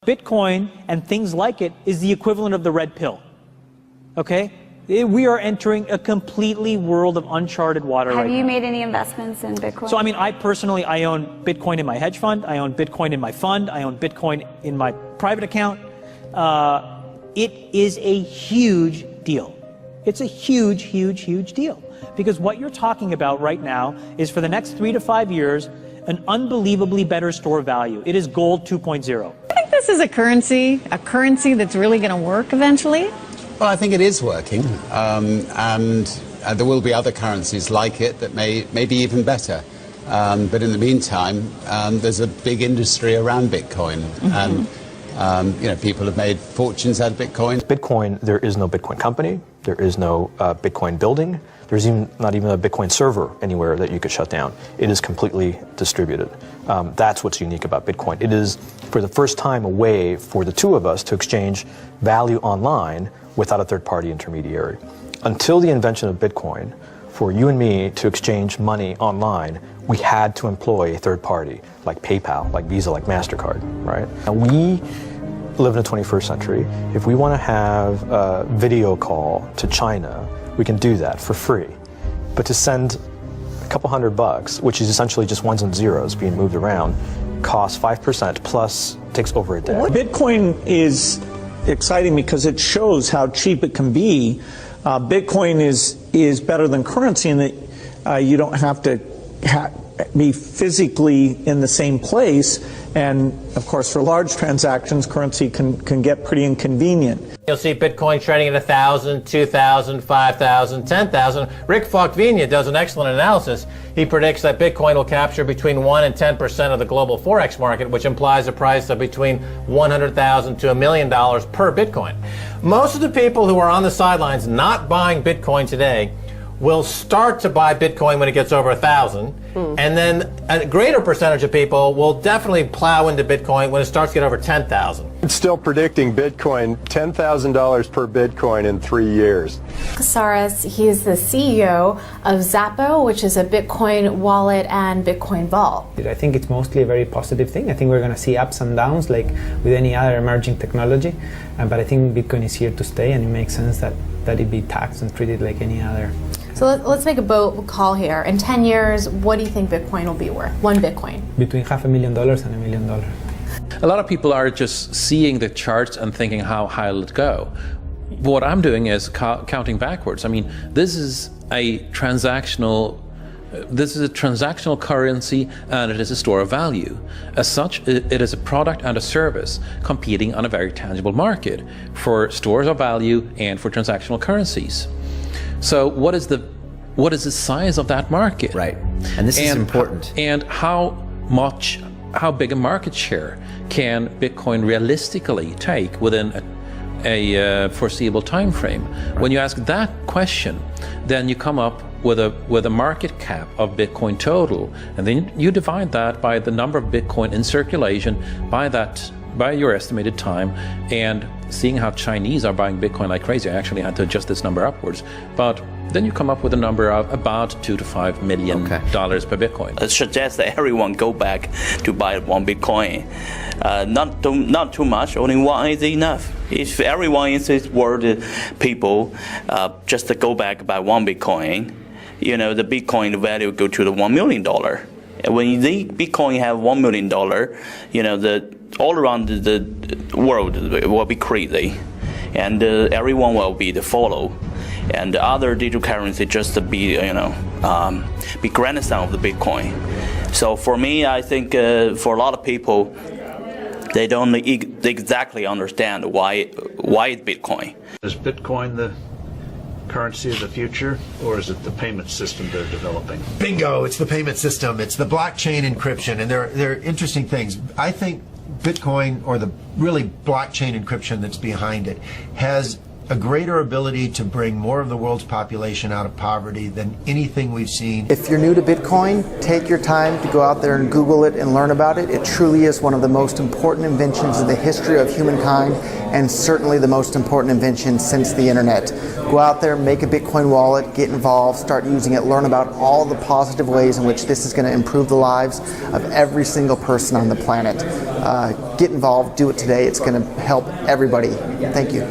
Bitcoin and things like it is the equivalent of the red pill. Okay? We are entering a completely world of uncharted water right now. Have you made any investments in Bitcoin? So, I mean, I personally own Bitcoin in my hedge fund. I own Bitcoin in my fund. I own Bitcoin in my private account. It is a huge deal. It's a huge, huge, huge deal. Because what you're talking about right now is for the next 3 to 5 years, an unbelievably better store of value. It is gold 2.0. I think this is a currency that's really going to work eventually. Well, I think it is working, and there will be other currencies like it that may be even better. But in the meantime, there's a big industry around Bitcoin, and you know, people have made fortunes out of Bitcoin. Bitcoin, there is no Bitcoin company, there is no Bitcoin building, there's not even a Bitcoin server anywhere that you could shut down. It is completely distributed. That's what's unique about Bitcoin. It is, for the first time, a way for the two of us to exchange value online without a third-party intermediary. Until the invention of Bitcoin, for you and me to exchange money online, we had to employ a third party, like PayPal, like Visa, like MasterCard, right? And we live in the 21st century. If we want to have a video call to China, we can do that for free. But to send a couple $100, which is essentially just ones and zeros being moved around, costs 5% plus takes over a day. Bitcoin is exciting because it shows how cheap it can be. Bitcoin is better than currency in that you don't have to be physically in the same place, and of course for large transactions currency can get pretty inconvenient. You'll see Bitcoin trading at 1,000, 2,000, 5,000, 10,000. Rick Falkvinia does an excellent analysis. He predicts that Bitcoin will capture between 1 and 10% of the global Forex market, which implies a price of between $100,000 to $1 million per Bitcoin. Most of the people who are on the sidelines not buying Bitcoin today will start to buy Bitcoin when it gets over 1,000, and then a greater percentage of people will definitely plow into Bitcoin when it starts to get over 10,000. It's still predicting Bitcoin $10,000 per Bitcoin in 3 years. Casares, he is the CEO of Zappo, which is a Bitcoin wallet and Bitcoin vault. I think it's mostly a very positive thing. I think we're going to see ups and downs like with any other emerging technology, but I think Bitcoin is here to stay, and it makes sense that it be taxed and treated like any other. So let's make a bold call here. In 10 years, what do you think Bitcoin will be worth? One Bitcoin? Between $500,000 and $1 million. A lot of people are just seeing the charts and thinking, how high will it go? What I'm doing is counting backwards. I mean, this is a transactional currency, and it is a store of value. As such, it is a product and a service competing on a very tangible market for stores of value and for transactional currencies. So what is the size of that market? Right, and this is important. And how big a market share can Bitcoin realistically take within a foreseeable time frame? Right. When you ask that question, then you come up with a market cap of Bitcoin total, and then you divide that by the number of Bitcoin in circulation, by your estimated time, and seeing how Chinese are buying Bitcoin like crazy. I actually had to adjust this number upwards, but then you come up with a number of about $2 to $5 million per Bitcoin. It suggests that everyone go back to buy one Bitcoin. Not too much, only one is enough. If everyone in this world, people, just to go back buy one Bitcoin, you know, the Bitcoin value go to the $1 million. When the Bitcoin have $1 million, you know, all around the world will be crazy, and everyone will be the follow, and the other digital currency just to be, you know, be grandson of the Bitcoin. So for me, I think for a lot of people, they don't exactly understand why it's Bitcoin. Is Bitcoin the currency of the future, or is it the payment system they're developing? Bingo! It's the payment system. It's the blockchain encryption, and they're interesting things. I think Bitcoin, or the really blockchain encryption that's behind it, has a greater ability to bring more of the world's population out of poverty than anything we've seen. If you're new to Bitcoin, take your time to go out there and Google it and learn about it. It truly is one of the most important inventions in the history of humankind, and certainly the most important invention since the internet. Go out there, make a Bitcoin wallet, get involved, start using it, learn about all the positive ways in which this is going to improve the lives of every single person on the planet. Get involved, do it today. It's going to help everybody. Thank you.